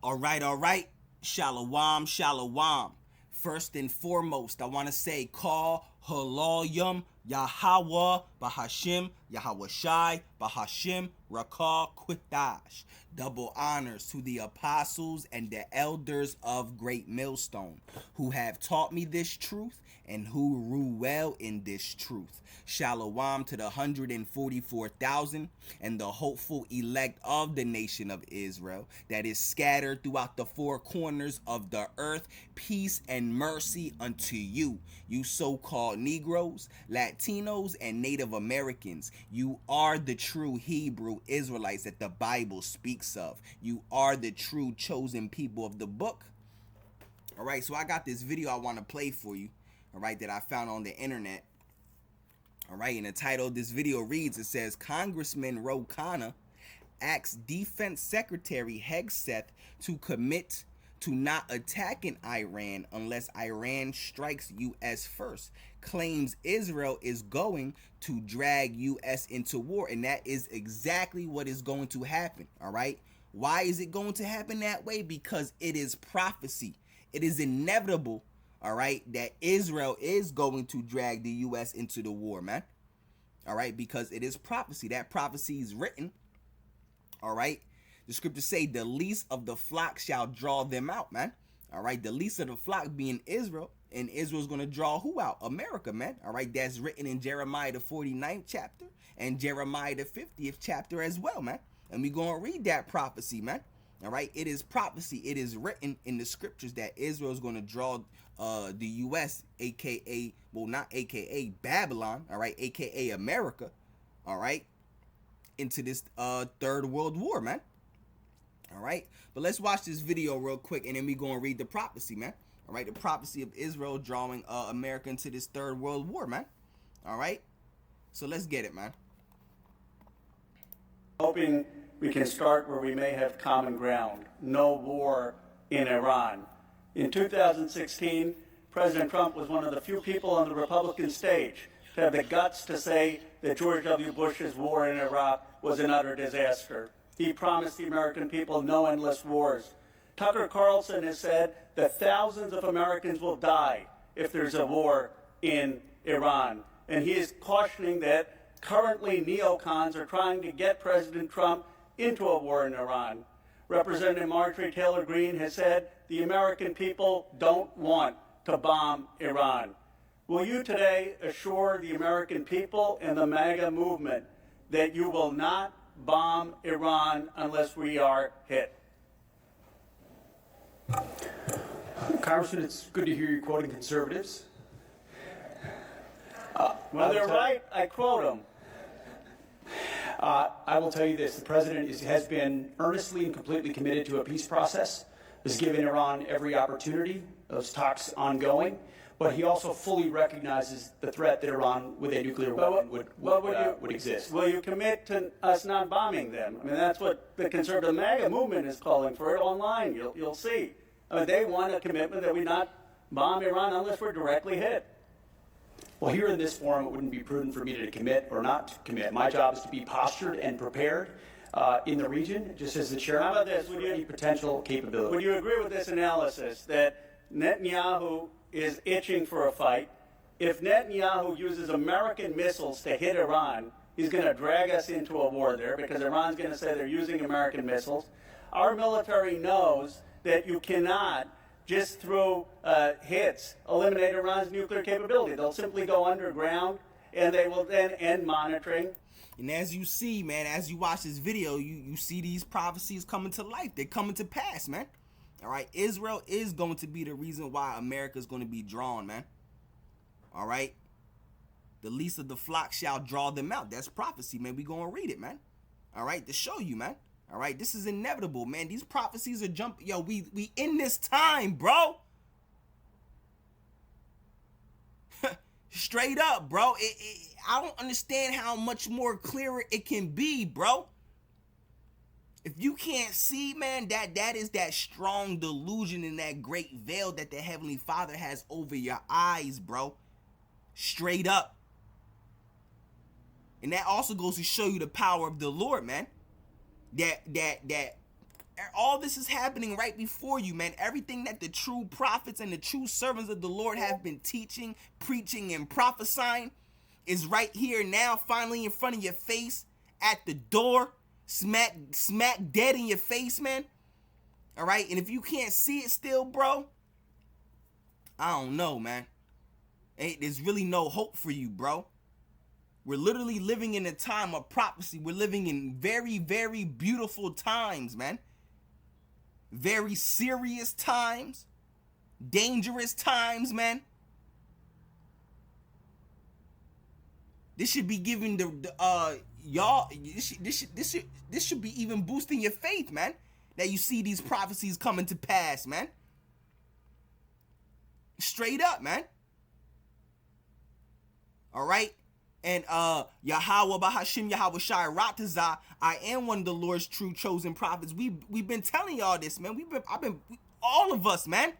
All right. Shalom, shalom. First and foremost, I want to say call Haloyam Yahweh Bahashim Yahweh Shai Bahashim Rakah Quitash. Double honors to the apostles and the elders of Great Millstone who have taught me this truth and who rule well in this truth. Shalom to the 144,000 and the hopeful elect of the nation of Israel that is scattered throughout the four corners of the earth. Peace and mercy unto you, you so-called Negroes, Latinos, and Native Americans. You are the true Hebrew Israelites that the Bible speaks of. You are the true chosen people of the book. All right, so I got this video I want to play for you, all right, that I found on the internet. All right, and the title of this video reads, it says, Congressman Ro Khanna asks Defense Secretary Hegseth to commit to not attacking Iran unless Iran strikes U.S. first. Claims Israel is going to drag U.S. into war, and that is exactly what is going to happen, all right? Why is it going to happen that way? Because it is prophecy. It is inevitable, all right, that Israel is going to drag the U.S. into the war, man. All right, because it is prophecy. That prophecy is written, all right? The scriptures say the least of the flock shall draw them out, man. All right, the least of the flock being Israel, and Israel's going to draw who out? America, man. All right, that's written in Jeremiah the 49th chapter and Jeremiah the 50th chapter as well, man. And we're going to read that prophecy, man. All right, it is prophecy. It is written in the scriptures that Israel is going to draw the U.S., aka, well, not aka Babylon, all right, aka America, all right, into this third world war, man. All right, but let's watch this video real quick, and then we going to read the prophecy, man. All right, the prophecy of Israel drawing America into this third world war, man. All right, so let's get it, man. Hoping we can start where we may have common ground. No war in Iran. In 2016, President Trump was one of the few people on the Republican stage to have the guts to say that George W. Bush's war in Iraq was an utter disaster. He promised the American people no endless wars. Tucker Carlson has said that thousands of Americans will die if there's a war in Iran. And he is cautioning that currently neocons are trying to get President Trump into a war in Iran. Representative Marjorie Taylor Greene has said the American people don't want to bomb Iran. Will you today assure the American people and the MAGA movement that you will not bomb Iran unless we are hit? Congressman, it's good to hear you quoting conservatives. When they're right, I quote them. I will tell you this, the President has been earnestly and completely committed to a peace process, has given Iran every opportunity, those talks ongoing, but he also fully recognizes the threat that Iran with a nuclear weapon would exist. Will you commit to us not bombing them? I mean, that's what the conservative MAGA movement is calling for. It online, you'll see. I mean, they want a commitment that we not bomb Iran unless we're directly hit. Well, here in this forum, it wouldn't be prudent for me to commit or not to commit. My job is to be postured and prepared in the region, just as the chairman How about this? of any potential capability. Would you agree with this analysis that Netanyahu is itching for a fight? If Netanyahu uses American missiles to hit Iran, he's going to drag us into a war there because Iran's going to say they're using American missiles. Our military knows that you cannot just through hits eliminate Iran's nuclear capability. They'll simply go underground, and they will then end monitoring. And as you see, man, as you watch this video, you see these prophecies coming to life. They're coming to pass, man. All right, Israel is going to be the reason why America is going to be drawn, man. All right, the least of the flock shall draw them out. That's prophecy, man. We going to read it, man. All right, to show you, man. All right, this is inevitable, man. These prophecies are jumping. Yo, we in this time, bro. Straight up, bro. I don't understand how much more clearer it can be, bro. If you can't see, man, that is that strong delusion and that great veil that the Heavenly Father has over your eyes, bro. Straight up. And that also goes to show you the power of the Lord, man. That all this is happening right before you, man. Everything that the true prophets and the true servants of the Lord have been teaching, preaching, and prophesying is right here now, finally in front of your face, at the door, smack dead in your face, man. All right, and if you can't see it still, bro, I don't know, man. There's really no hope for you, bro. We're literally living in a time of prophecy. We're living in very, very beautiful times, man. Very serious times. Dangerous times, man. This should be giving y'all. This should be even boosting your faith, man. That you see these prophecies coming to pass, man. Straight up, man. All right. And Yahweh Bahashim Yahweh Shai Ratazah, I am one of the Lord's true chosen prophets. We've been telling y'all this, man. All of us, man.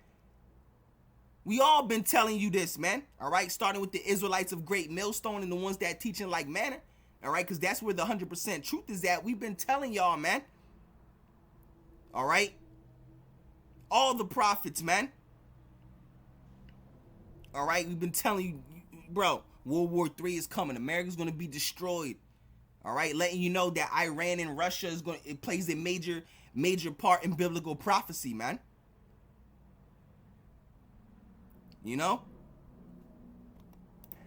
We all been telling you this, man. All right, starting with the Israelites of Great Millstone and the ones that teaching like manna. All right, because that's where the 100% truth is at. We've been telling y'all, man. All right, all the prophets, man. All right, we've been telling you, bro. World War III is coming. America's going to be destroyed. All right, letting you know that Iran and Russia it plays a major part in biblical prophecy, man. You know?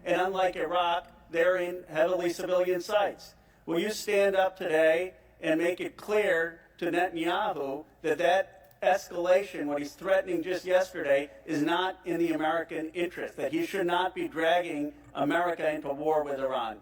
And unlike Iraq, they're in heavily civilian sites. Will you stand up today and make it clear to Netanyahu that escalation, what he's threatening just yesterday, is not in the American interest, that he should not be dragging America into war with Iran?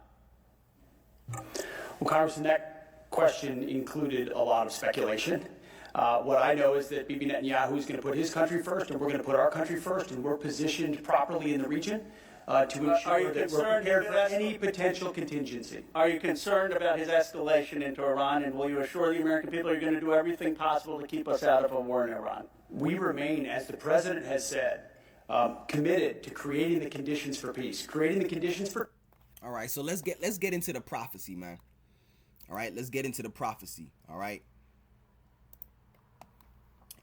Well, Congressman, that question included a lot of speculation. What I know is that Bibi Netanyahu is going to put his country first, and we're going to put our country first, and we're positioned properly in the region to ensure that we're prepared for any potential contingency. Are you concerned about his escalation into Iran, and will you assure the American people you're going to do everything possible to keep us out of a war in Iran? We remain, as the President has said, committed to creating the conditions for peace, creating the conditions for... All right, so let's get into the prophecy, man. All right, let's get into the prophecy, all right?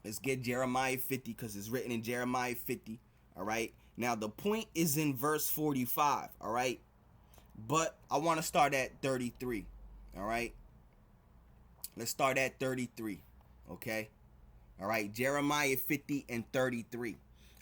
Let's get Jeremiah 50 because it's written in Jeremiah 50, all right? Now, the point is in verse 45, all right? But I want to start at 33, all right? Let's start at 33, okay? All right, Jeremiah 50 and 33,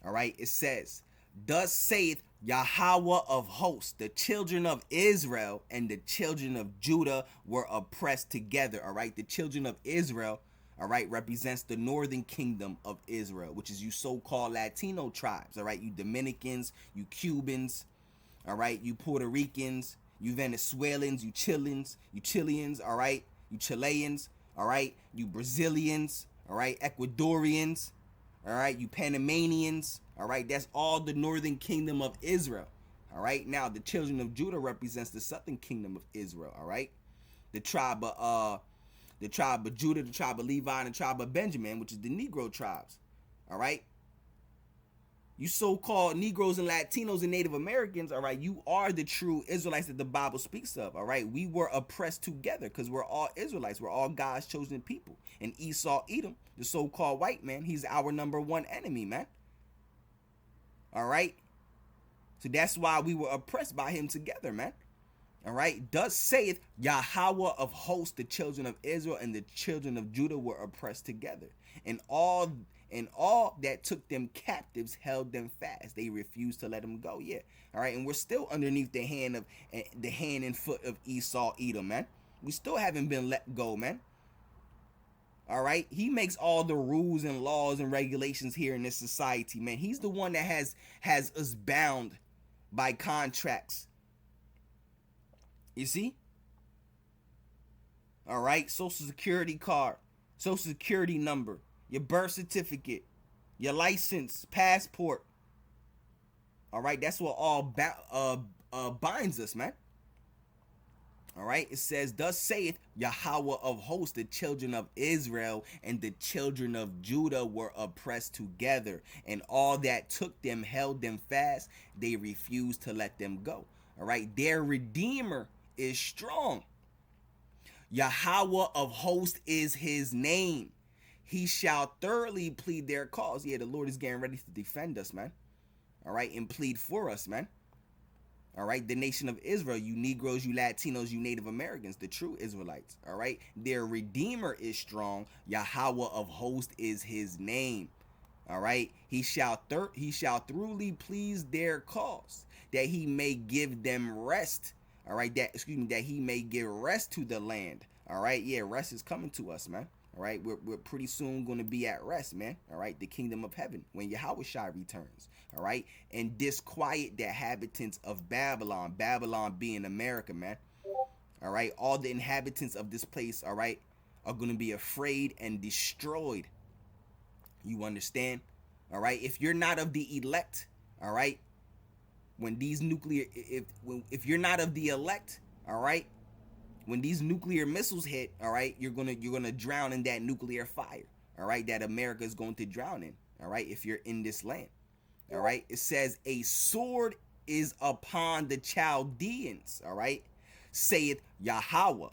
all right? It says, "Thus saith Yahweh of hosts, the children of Israel and the children of Judah were oppressed together," all right? The children of Israel, all right, represents the northern kingdom of Israel, which is you so-called Latino tribes, all right? You Dominicans, you Cubans, all right? You Puerto Ricans, you Venezuelans, you Chileans, all right? You Chileans, all right? You Brazilians, all right? Ecuadorians, all right? You Panamanians, all right? That's all the northern kingdom of Israel, all right? Now, the children of Judah represents the southern kingdom of Israel, all right? The tribe of Judah, the tribe of Levi, and the tribe of Benjamin, which is the Negro tribes. All right? You so-called Negroes and Latinos and Native Americans, all right, you are the true Israelites that the Bible speaks of, all right? We were oppressed together because we're all Israelites. We're all God's chosen people. And Esau, Edom, the so-called white man, he's our number one enemy, man. All right? So that's why we were oppressed by him together, man. All right, thus saith Yahweh of hosts, the children of Israel and the children of Judah were oppressed together, and all that took them captives held them fast. They refused to let them go. Yeah, all right, and we're still underneath the hand and foot of Esau, Edom, man. We still haven't been let go, man. All right, he makes all the rules and laws and regulations here in this society, man. He's the one that has us bound by contracts. You see? All right, Social Security card, Social Security number, your birth certificate, your license, passport. All right, that's what all binds us, man. All right, it says, "Thus saith Yahweh of hosts, the children of Israel and the children of Judah were oppressed together, and all that took them held them fast. They refused to let them go." All right, their Redeemer is strong. Yahweh of hosts is his name. he shall thoroughly plead their cause. Yeah, the Lord is getting ready to defend us, man. All right, and plead for us, man. All right, the nation of Israel, you Negroes, you Latinos, you Native Americans, the true Israelites. All right, their Redeemer is strong. Yahweh of hosts is his name. All right, he shall thoroughly please their cause, that he may give them rest. All right, that he may give rest to the land. All right, yeah, rest is coming to us, man. All right, we're pretty soon going to be at rest, man. All right, the kingdom of heaven when Yahweh Shai returns. All right, and disquiet the inhabitants of Babylon. Babylon being America, man. All right, all the inhabitants of this place, all right, are going to be afraid and destroyed. You understand? All right, if you're not of the elect, all right, when these nuclear, if you're not of the elect, all right, when these nuclear missiles hit, all right, you're gonna drown in that nuclear fire, all right, that America is going to drown in, all right, if you're in this land, all right. It says a sword is upon the Chaldeans, all right, saith Yahweh,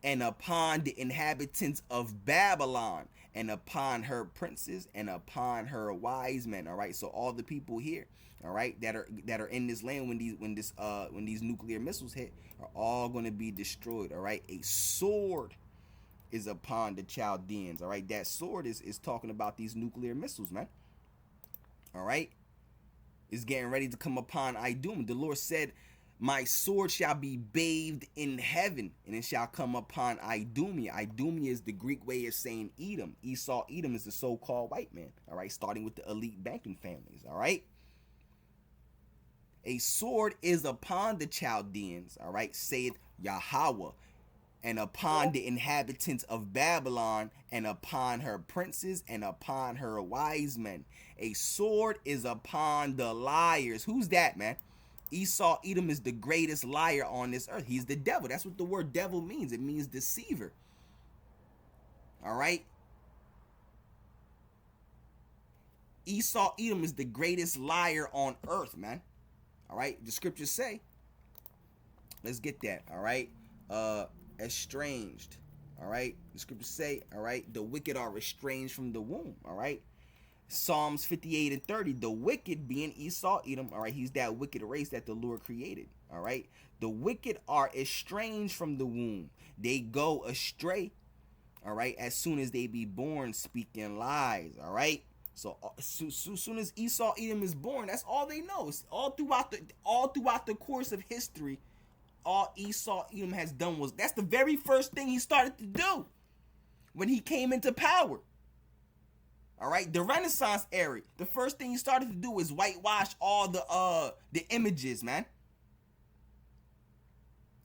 and upon the inhabitants of Babylon, and upon her princes, and upon her wise men, all right. So all the people here, all right, that are in this land when these nuclear missiles hit, are all going to be destroyed, all right. A sword is upon the Chaldeans, all right. That sword is talking about these nuclear missiles, man. All right, is getting ready to come upon Idum. The Lord said, my sword shall be bathed in heaven, and it shall come upon Idumea. Idumea is the Greek way of saying Edom. Esau, Edom is the so-called white man, all right, starting with the elite banking families, all right. A sword is upon the Chaldeans, all right, saith Yahweh, and upon the inhabitants of Babylon, and upon her princes, and upon her wise men. A sword is upon the liars. Who's that, man? Esau, Edom is the greatest liar on this earth. He's the devil. That's what the word devil means. It means deceiver. All right? Esau, Edom is the greatest liar on earth, man. All right? The scriptures say, let's get that, all right? Estranged, all right? The scriptures say, all right, the wicked are estranged from the womb, all right? Psalms 58 and 30, the wicked being Esau, Edom, all right, he's that wicked race that the Lord created, all right? The wicked are estranged from the womb. They go astray, all right, as soon as they be born, speaking lies, all right? So soon as Esau, Edom is born, that's all they know. It's all throughout the course of history, all Esau, Edom has done was, that's the very first thing he started to do when he came into power. All right, the Renaissance era, the first thing he started to do is whitewash all the images, man.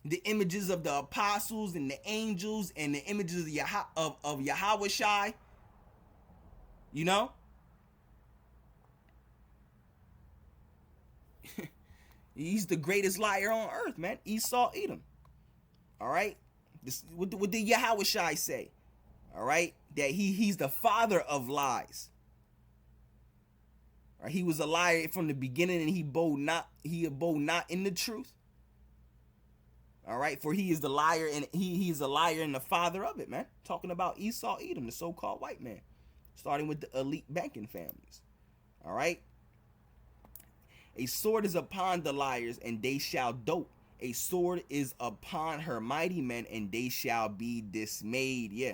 The images of the apostles and the angels and the images of Yahweh Shai. You know? He's the greatest liar on earth, man. Esau, Edom. All right? What did Yahweh Shai say? All right? That he's the father of lies. All right? He was a liar from the beginning, and he abode not in the truth. All right? For he is the liar, and he is a liar and the father of it, man. Talking about Esau, Edom, the so-called white man. Starting with the elite banking families. All right? A sword is upon the liars, and they shall dote. A sword is upon her mighty men, and they shall be dismayed. Yeah.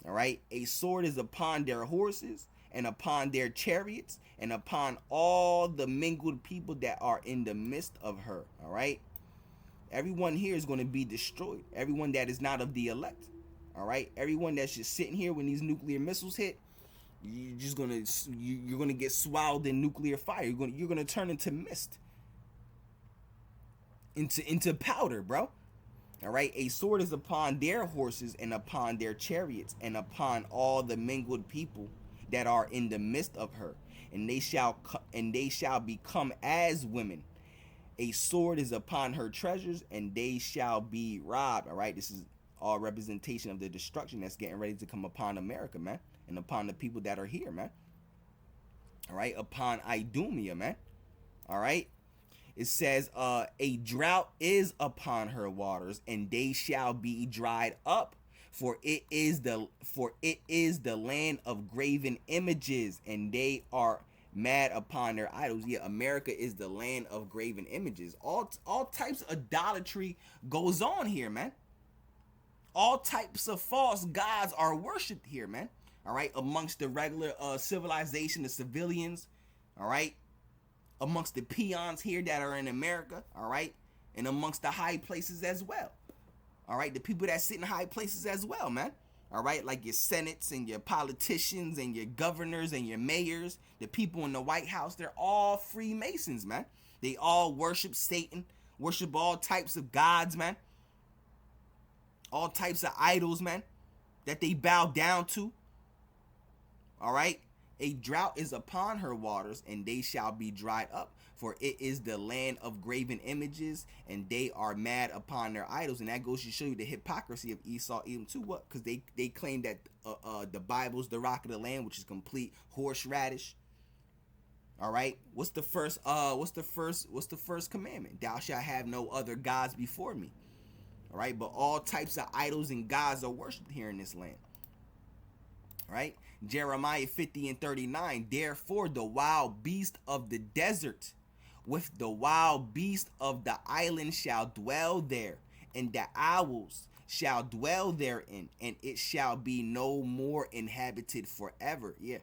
All right. A sword is upon their horses, and upon their chariots, and upon all the mingled people that are in the midst of her. All right. Everyone here is going to be destroyed. Everyone that is not of the elect. All right. Everyone that's just sitting here when these nuclear missiles hit, you're gonna get swallowed in nuclear fire. You're gonna turn into mist, into powder, bro. All right. A sword is upon their horses, and upon their chariots, and upon all the mingled people that are in the midst of her, and they shall become as women. A sword is upon her treasures, and they shall be robbed. All right. This is all representation of the destruction that's getting ready to come upon America, man. And upon the people that are here, man. All right. Upon Idumea, man. All right. It says, a drought is upon her waters, and they shall be dried up. For it is the land of graven images, and they are mad upon their idols. Yeah, America is the land of graven images. All types of idolatry goes on here, man. All types of false gods are worshipped here, man. All right, amongst the regular civilization, the civilians, all right, amongst the peons here that are in America, all right, and amongst the high places as well. All right, the people that sit in high places as well, man. All right, like your senates and your politicians and your governors and your mayors, the people in the White House, they're all Freemasons, man. They all worship Satan, worship all types of gods, man. All types of idols, man, that they bow down to. All right, a drought is upon her waters, and they shall be dried up. For it is the land of graven images, and they are mad upon their idols. And that goes to show you the hypocrisy of Esau, Edom too. What? Because they claim that the Bible's the rock of the land, which is complete horseradish. All right. What's the first commandment? Thou shalt have no other gods before me. All right. But all types of idols and gods are worshipped here in this land. All right. Jeremiah 50:39. Therefore, the wild beast of the desert with the wild beast of the island shall dwell there, and the owls shall dwell therein, and it shall be no more inhabited forever. Yeah.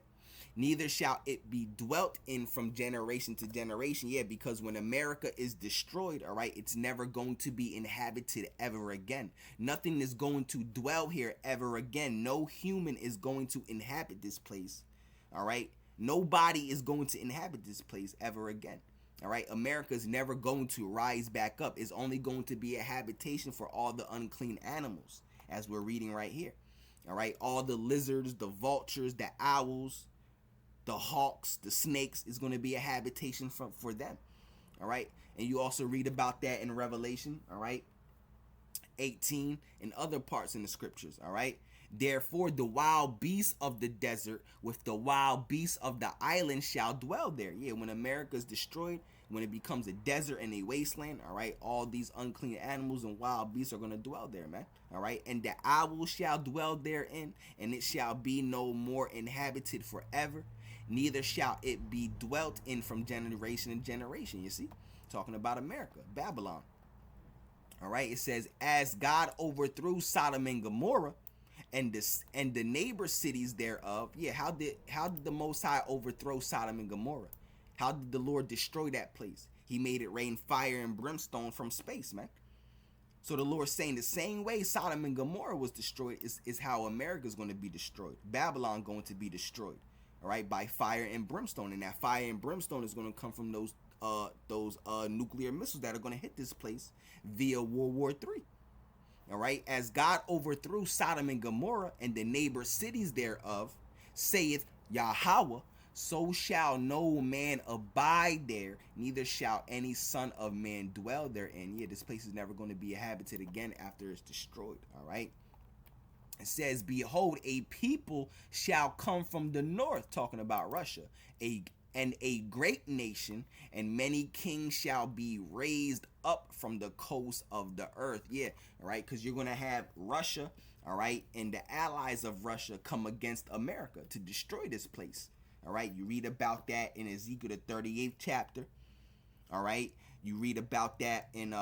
Neither shall it be dwelt in from generation to generation. Yeah, because when America is destroyed, all right, it's never going to be inhabited ever again. Nothing is going to dwell here ever again. No human is going to inhabit this place. All right. Nobody is going to inhabit this place ever again. All right. America is never going to rise back up. It's only going to be a habitation for all the unclean animals, as we're reading right here. All right. All the lizards, the vultures, the owls, the hawks, the snakes is going to be a habitation for them. All right. And you also read about that in Revelation. All right. 18 and other parts in the scriptures. All right. Therefore, the wild beasts of the desert with the wild beasts of the island shall dwell there. Yeah. When America is destroyed, when it becomes a desert and a wasteland, all right, all these unclean animals and wild beasts are going to dwell there, man. All right. And the owl shall dwell therein, and it shall be no more inhabited forever. Neither shall it be dwelt in from generation to generation. You see, talking about America, Babylon. All right, it says, as God overthrew Sodom and Gomorrah and the neighbor cities thereof. Yeah, how did the Most High overthrow Sodom and Gomorrah? How did the Lord destroy that place? He made it rain fire and brimstone from space, man. So the Lord's saying the same way Sodom and Gomorrah was destroyed is how America is going to be destroyed. Babylon going to be destroyed. All right, by fire and brimstone, and that fire and brimstone is going to come from those nuclear missiles that are going to hit this place via World War III. All right, as God overthrew Sodom and Gomorrah and the neighbor cities thereof, saith Yahweh, so shall no man abide there, neither shall any son of man dwell therein. Yeah, this place is never going to be inhabited again after it's destroyed. All right. It says, behold, a people shall come from the north, talking about Russia, and a great nation, and many kings shall be raised up from the coast of the earth. Yeah, all right, because you're going to have Russia, all right, and the allies of Russia come against America to destroy this place. All right, you read about that in Ezekiel the 38th chapter. All right, you read about that in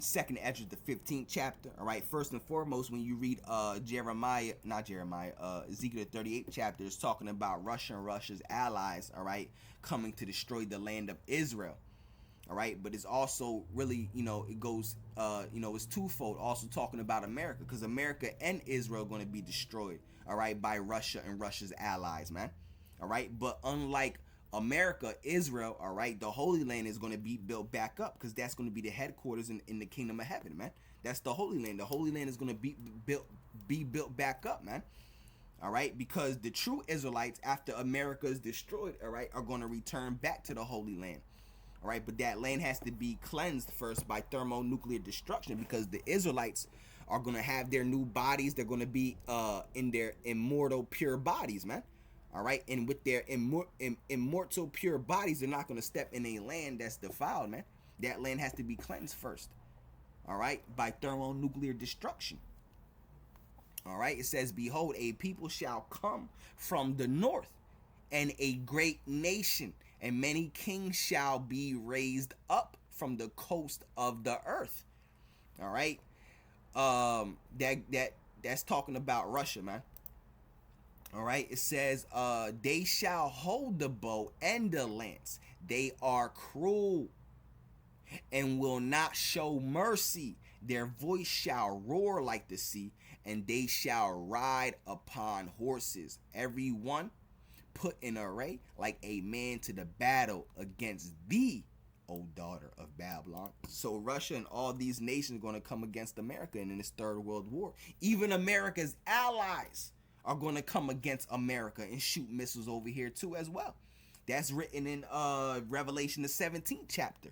Second Ezra the 15th chapter. All right, first and foremost, when you read Ezekiel the 38th chapter, is talking about Russia and Russia's allies, all right, coming to destroy the land of Israel. All right, but it's also really, it goes, it's twofold, also talking about America, because America and Israel are going to be destroyed, all right, by Russia and Russia's allies, man. All right, but unlike America, Israel, all right, the Holy Land is going to be built back up, because that's going to be the headquarters in the kingdom of heaven, man. That's the Holy Land. The Holy Land is going to be built back up, man. All right, because the true Israelites, after America is destroyed, all right, are going to return back to the Holy Land. All right, but that land has to be cleansed first by thermonuclear destruction, because the Israelites are going to have their new bodies. They're going to be in their immortal, pure bodies, man. All right, and with their immortal, pure bodies, they're not going to step in a land that's defiled, man. That land has to be cleansed first. all right, by thermonuclear destruction. All right, it says, behold, a people shall come from the north, and a great nation, and many kings shall be raised up from the coast of the earth. All right, that's talking about Russia, man. All right, it says, they shall hold the bow and the lance. They are cruel and will not show mercy. Their voice shall roar like the sea, and they shall ride upon horses, every one put in array like a man to the battle against thee, O daughter of Babylon. So Russia and all these nations are going to come against America in this third world war. Even America's allies are going to come against America and shoot missiles over here too as well. That's written in Revelation the 17th chapter.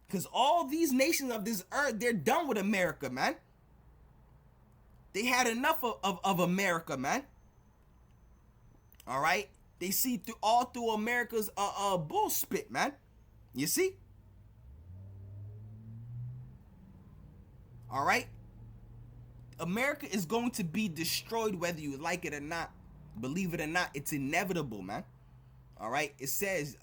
Because all these nations of this earth, they're done with America, man. They had enough of America, man. All right? They see through America's bull spit, man. You see? All right? America is going to be destroyed whether you like it or not. Believe it or not, it's inevitable, man. All right, it says,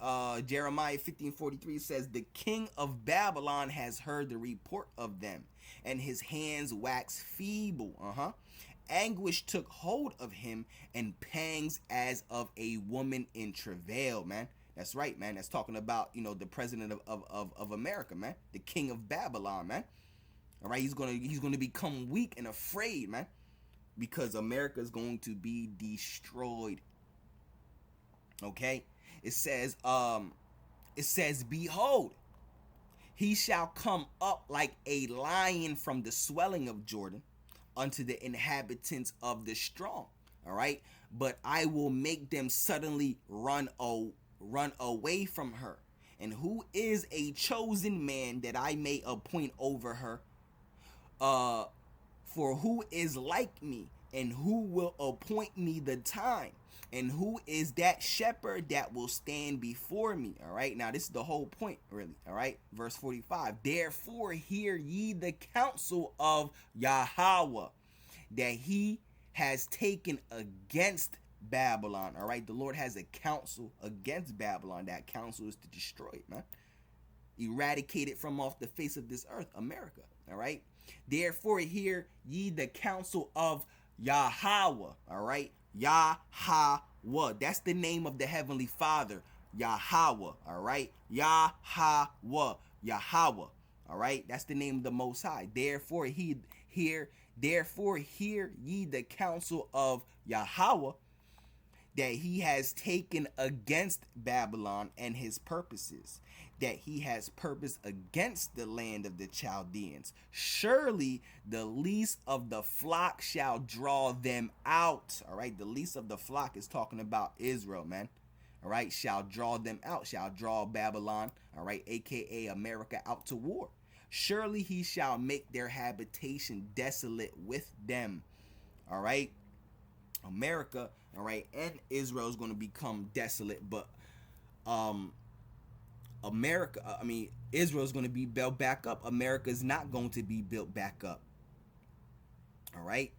Jeremiah 15:43 says, the king of Babylon has heard the report of them, and his hands wax feeble. Anguish took hold of him, and pangs as of a woman in travail, man. That's right, man. That's talking about, the president of America, man. The king of Babylon, man. All right, he's gonna become weak and afraid, man, because America is going to be destroyed. Okay, it says, behold, he shall come up like a lion from the swelling of Jordan unto the inhabitants of the strong. All right, but I will make them suddenly run away from her. And who is a chosen man that I may appoint over her? For who is like me, and who will appoint me the time? And who is that shepherd that will stand before me? All right, now this is the whole point, really. All right, verse 45. Therefore hear ye the counsel of Yahweh, that he has taken against Babylon. All right, the Lord has a counsel against Babylon. That counsel is to destroy it, man. Eradicate it from off the face of this earth, America. All right. Therefore hear ye the counsel of Yahweh. All right. Yahweh. That's the name of the Heavenly Father. Yahweh. All right. Yahweh. Yahweh. All right. That's the name of the Most High. Therefore hear ye the counsel of Yahweh, that he has taken against Babylon and his purposes, that he has purpose against the land of the Chaldeans. Surely the least of the flock shall draw them out. All right, the least of the flock is talking about Israel, man. All right, shall draw them out, shall draw Babylon, all right, aka America, out to war. Surely he shall make their habitation desolate with them. All right, America, all right, and Israel is going to become desolate, but Israel is going to be built back up. America is not going to be built back up. All right.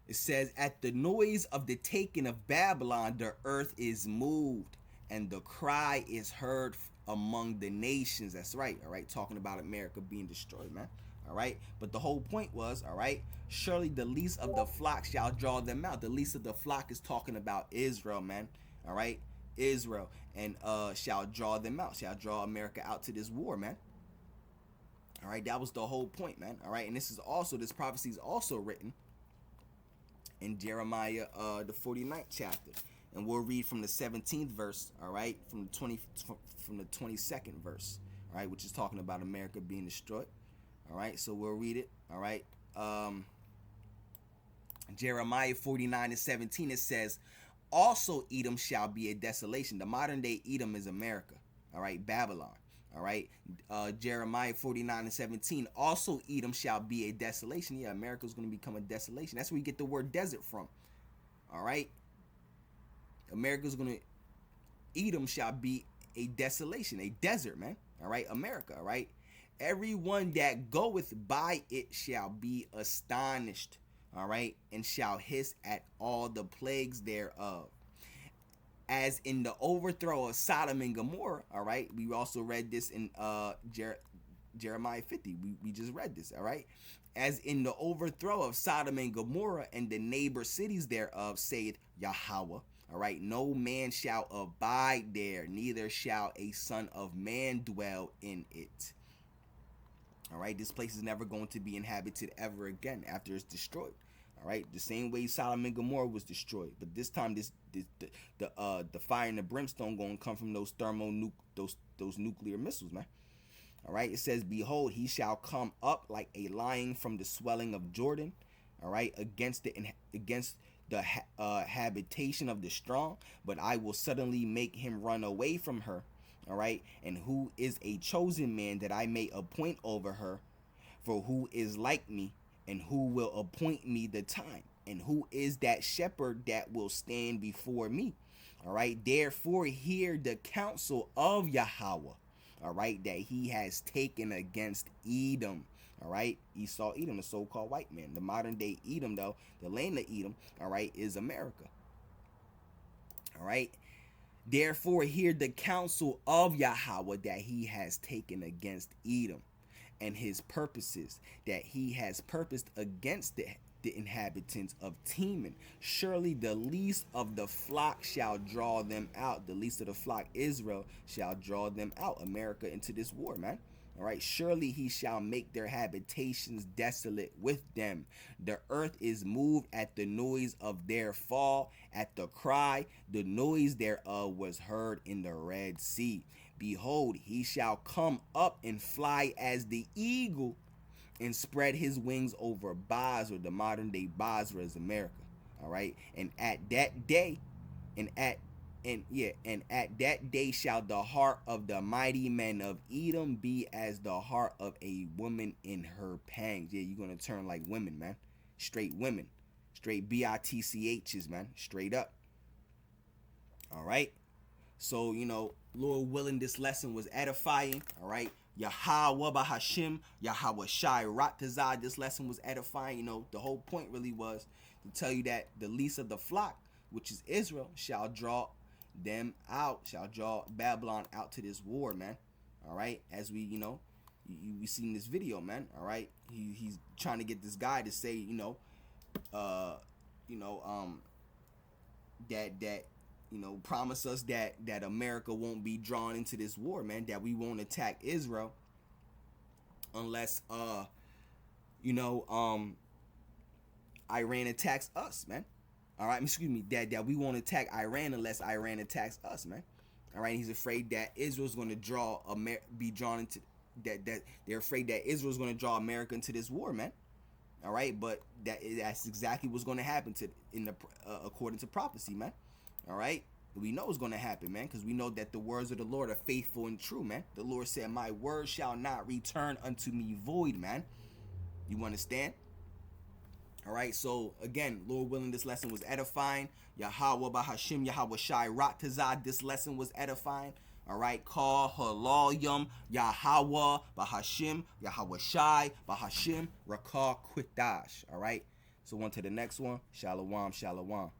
It says, at the noise of the taking of Babylon, the earth is moved, and the cry is heard among the nations. That's right. All right. Talking about America being destroyed, man. All right. But the whole point was, all right, surely the least of the flock shall draw them out. The least of the flock is talking about Israel, man. All right. Israel, and shall draw them out, shall draw America out to this war, man. All right. That was the whole point, man. All right. And this prophecy is also written in Jeremiah, the 49th chapter. And we'll read from the 17th verse, all right, from the 22nd verse, all right, which is talking about America being destroyed. All right, so we'll read it. All right. Jeremiah 49:17, it says, also Edom shall be a desolation. The modern day Edom is America. All right, Babylon. All right. Jeremiah 49:17, also Edom shall be a desolation. Yeah, America is going to become a desolation. That's where you get the word desert from. All right. Edom shall be a desolation, a desert, man. All right, America. All right. Everyone that goeth by it shall be astonished, all right, and shall hiss at all the plagues thereof. As in the overthrow of Sodom and Gomorrah, all right, we also read this in Jeremiah 50. We just read this, all right. As in the overthrow of Sodom and Gomorrah and the neighbor cities thereof, saith Yahweh. All right, no man shall abide there, neither shall a son of man dwell in it. All right, this place is never going to be inhabited ever again after it's destroyed. All right, the same way Sodom and Gomorrah was destroyed, but this time the fire and the brimstone going to come from those those nuclear missiles, man. All right, it says, behold, he shall come up like a lion from the swelling of Jordan. All right, against the habitation of the strong, but I will suddenly make him run away from her. All right, and who is a chosen man that I may appoint over her? For who is like me, and who will appoint me the time? And who is that shepherd that will stand before me? All right, therefore hear the counsel of Yahweh, all right, that he has taken against Edom. All right, Esau, Edom, the so-called white man. The modern day Edom, though, the land of Edom, all right, is America. All right, therefore hear the counsel of Yahweh that he has taken against Edom, and his purposes that he has purposed against the inhabitants of Teman. Surely the least of the flock shall draw them out. The least of the flock, Israel, shall draw them out, America, into this war, man. All right, surely he shall make their habitations desolate with them. The earth is moved at the noise of their fall, at the cry. The noise thereof was heard in the Red Sea. Behold, he shall come up and fly as the eagle, and spread his wings over Basra. The modern day Basra is America. All right, and at that day, and at that day shall the heart of the mighty men of Edom be as the heart of a woman in her pangs. Yeah, you're gonna turn like women, man. Straight women, straight bitchs, man. Straight up. All right. So, you know, Lord willing, this lesson was edifying. All right. Yahweh Bahashim, Yahweh Shai Ratazah. This lesson was edifying. You know, the whole point really was to tell you that the least of the flock, which is Israel, shall draw them out, shall draw Babylon out to this war, man. All right. As we, you know, we seen this video, man. All right. He's trying to get this guy to say, that promise us that America won't be drawn into this war, man, that we won't attack Israel unless Iran attacks us, man. All right, excuse me, that we won't attack Iran unless Iran attacks us, man. All right, he's afraid that Israel's going to be drawn into that they're afraid that Israel's going to draw America into this war, man. All right, but that's exactly what's going to happen according to prophecy, man. All right, we know it's going to happen, man, because we know that the words of the Lord are faithful and true, man. The Lord said, my word shall not return unto me void, man. You understand? All right, so again, Lord willing, this lesson was edifying. Yahweh Bahashim, Yahweh Shai Ratazah, this lesson was edifying. All right, Call Halalyum, Yahweh Bahashim, Yahweh Shai Bahashim, Rakah Quitash. All right, so on to the next one. Shalom, shalom.